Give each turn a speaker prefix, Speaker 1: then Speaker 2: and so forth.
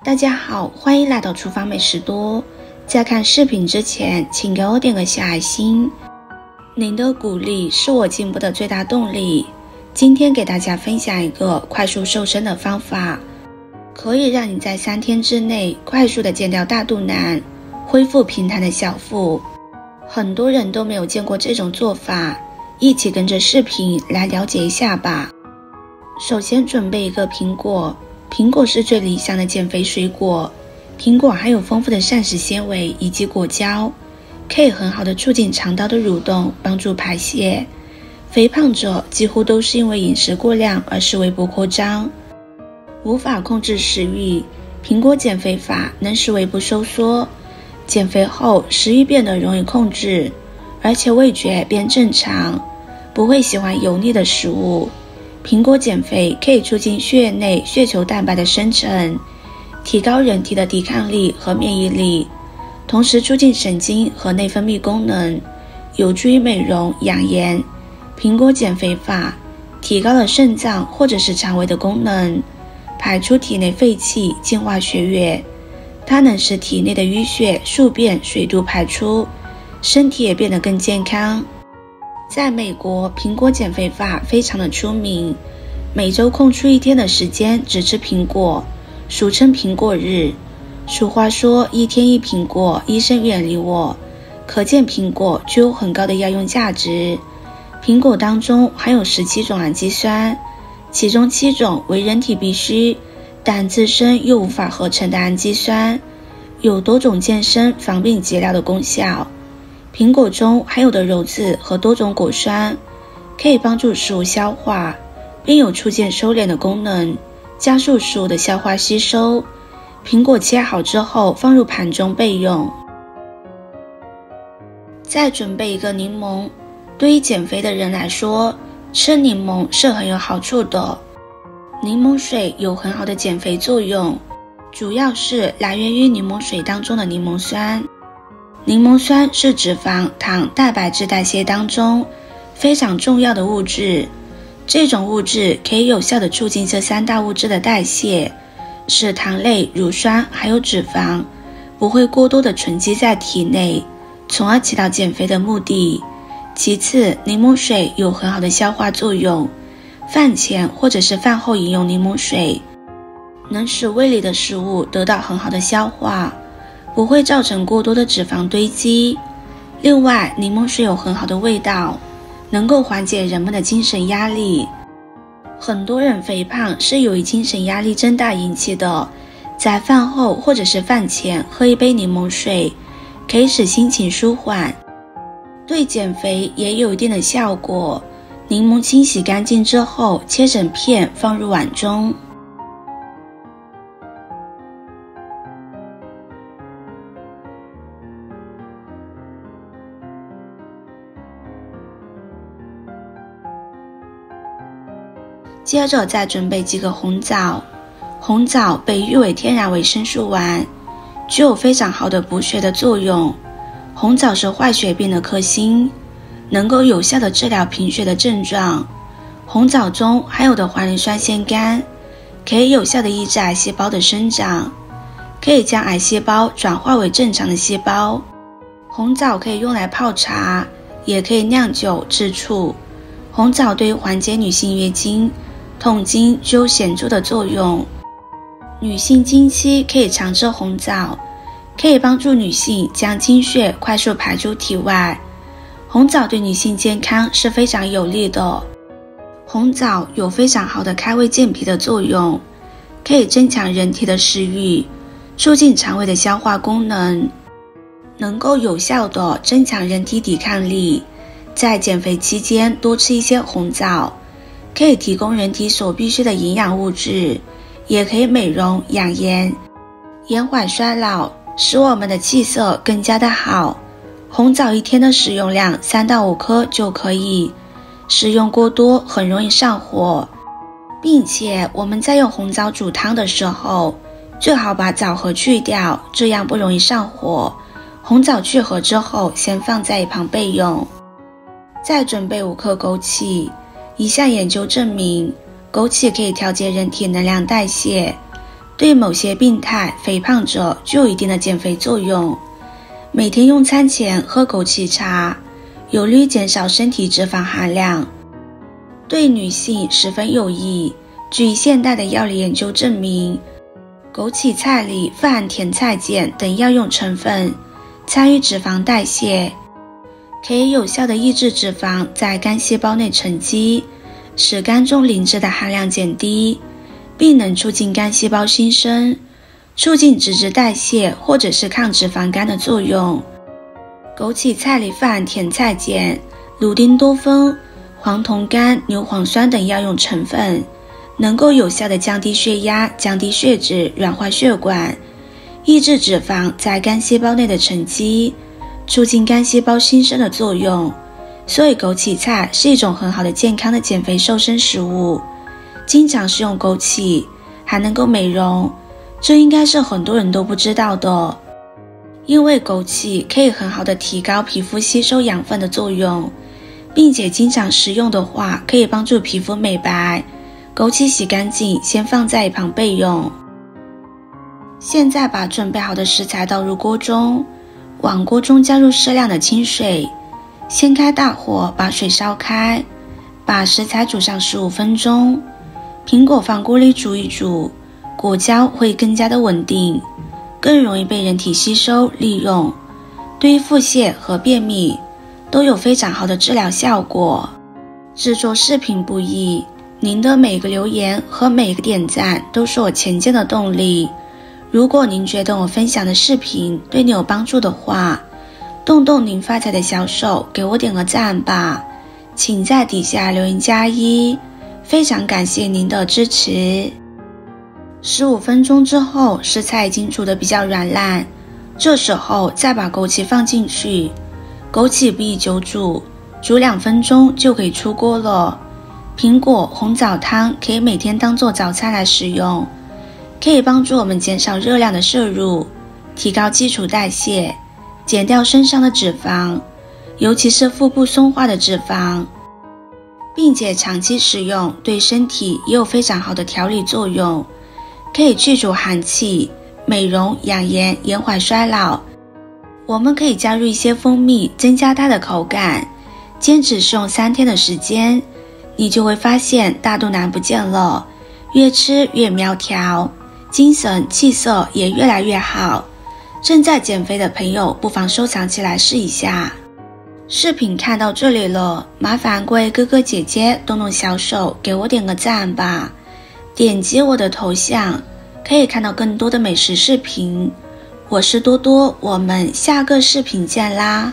Speaker 1: 大家好，欢迎来到厨房美食多。在看视频之前，请给我点个小爱心，您的鼓励是我进步的最大动力。今天给大家分享一个快速瘦身的方法，可以让你在3天之内快速的减掉大肚腩，恢复平坦的小腹。很多人都没有见过这种做法，一起跟着视频来了解一下吧。首先准备一个苹果，苹果是最理想的减肥水果，苹果含有丰富的膳食纤维以及果胶，可以很好的促进肠道的蠕动，帮助排泄。肥胖者几乎都是因为饮食过量而使胃部扩张，无法控制食欲。苹果减肥法能使胃部收缩，减肥后食欲变得容易控制，而且味觉变正常，不会喜欢油腻的食物。苹果减肥可以促进血液内血球蛋白的生成，提高人体的抵抗力和免疫力，同时促进神经和内分泌功能，有助于美容养颜。苹果减肥法提高了肾脏或者是肠胃的功能，排出体内废气，净化血液。它能使体内的淤血、宿便水度排出，身体也变得更健康。在美国，苹果减肥法非常的出名，每周空出1天的时间只吃苹果，俗称苹果日。俗话说1天1苹果，医生远离我，可见苹果具有很高的药用价值。苹果当中含有17种氨基酸，其中7种为人体必需但自身又无法合成的氨基酸，有多种健身、防病解疗的功效。苹果中含有的鞣质和多种果酸可以帮助食物消化，并有促进收敛的功能，加速食物的消化吸收。苹果切好之后放入盘中备用。再准备一个柠檬，对于减肥的人来说，吃柠檬是很有好处的。柠檬水有很好的减肥作用，主要是来源于柠檬水当中的柠檬酸。柠檬酸是脂肪、糖、蛋白质代谢当中非常重要的物质，这种物质可以有效地促进这3大物质的代谢，使糖类、乳酸还有脂肪不会过多地囤积在体内，从而起到减肥的目的。其次，柠檬水有很好的消化作用，饭前或者是饭后饮用柠檬水，能使胃里的食物得到很好的消化，不会造成过多的脂肪堆积。另外，柠檬水有很好的味道，能够缓解人们的精神压力。很多人肥胖是由于精神压力增大引起的，在饭后或者是饭前喝一杯柠檬水，可以使心情舒缓，对减肥也有一定的效果。柠檬清洗干净之后，切成片放入碗中。接着再准备几个红枣。红枣被誉为天然维生素丸，具有非常好的补血的作用。红枣是坏血病的克星，能够有效地治疗贫血的症状。红枣中含有的环磷酸腺苷可以有效地抑制癌细胞的生长，可以将癌细胞转化为正常的细胞。红枣可以用来泡茶，也可以酿酒制醋。红枣对于缓解女性月经、痛经具有显著的作用。女性经期可以常吃红枣，可以帮助女性将经血快速排出体外。红枣对女性健康是非常有利的。红枣有非常好的开胃健脾的作用，可以增强人体的食欲，促进肠胃的消化功能，能够有效地增强人体抵抗力。在减肥期间多吃一些红枣，可以提供人体所必需的营养物质，也可以美容养颜，延缓衰老，使我们的气色更加的好。红枣1天的使用量3到5颗就可以，食用过多很容易上火，并且我们在用红枣煮汤的时候，最好把枣核去掉，这样不容易上火。红枣去核之后，先放在一旁备用。再准备5克枸杞。一项研究证明，枸杞可以调节人体能量代谢，对某些病态肥胖者具有一定的减肥作用。每天用餐前喝枸杞茶，有利于减少身体脂肪含量，对女性十分有益。据现代的药理研究证明，枸杞菜里富含甜菜碱等药用成分，参与脂肪代谢，可以有效地抑制脂肪在肝细胞内沉积，使肝中磷脂的含量减低，并能促进肝细胞新生，促进脂质代谢或者是抗脂肪肝的作用。枸杞菜里富含甜菜碱、鲁丁多酚、黄酮苷、牛磺酸等药用成分，能够有效地降低血压、降低血脂、软化血管，抑制脂肪在肝细胞内的沉积，促进肝细胞新生的作用。所以枸杞菜是一种很好的健康的减肥瘦身食物。经常食用枸杞还能够美容，这应该是很多人都不知道的。因为枸杞可以很好的提高皮肤吸收养分的作用，并且经常食用的话可以帮助皮肤美白。枸杞洗干净先放在一旁备用。现在把准备好的食材倒入锅中，往锅中加入适量的清水，先开大火把水烧开，把食材煮上15分钟。苹果放锅里煮一煮，果胶会更加的稳定，更容易被人体吸收利用，对于腹泻和便秘都有非常好的治疗效果。制作视频不易，您的每个留言和每个点赞都是我前进的动力。如果您觉得我分享的视频对你有帮助的话，动动您发财的小手给我点个赞吧，请在底下留言+1，非常感谢您的支持。15分钟之后，食材已经煮得比较软烂，这时候再把枸杞放进去。枸杞不宜久煮，煮2分钟就可以出锅了。苹果红枣汤可以每天当做早餐来食用，可以帮助我们减少热量的摄入，提高基础代谢，减掉身上的脂肪，尤其是腹部松化的脂肪，并且长期食用对身体也有非常好的调理作用，可以去除寒气，美容养颜，延缓衰老。我们可以加入一些蜂蜜，增加它的口感，坚持使用3天的时间，你就会发现大肚腩不见了，越吃越苗条，精神气色也越来越好。正在减肥的朋友不妨收藏起来试一下。视频看到这里了，麻烦各位哥哥姐姐动动小手给我点个赞吧，点击我的头像可以看到更多的美食视频。我是多多，我们下个视频见啦。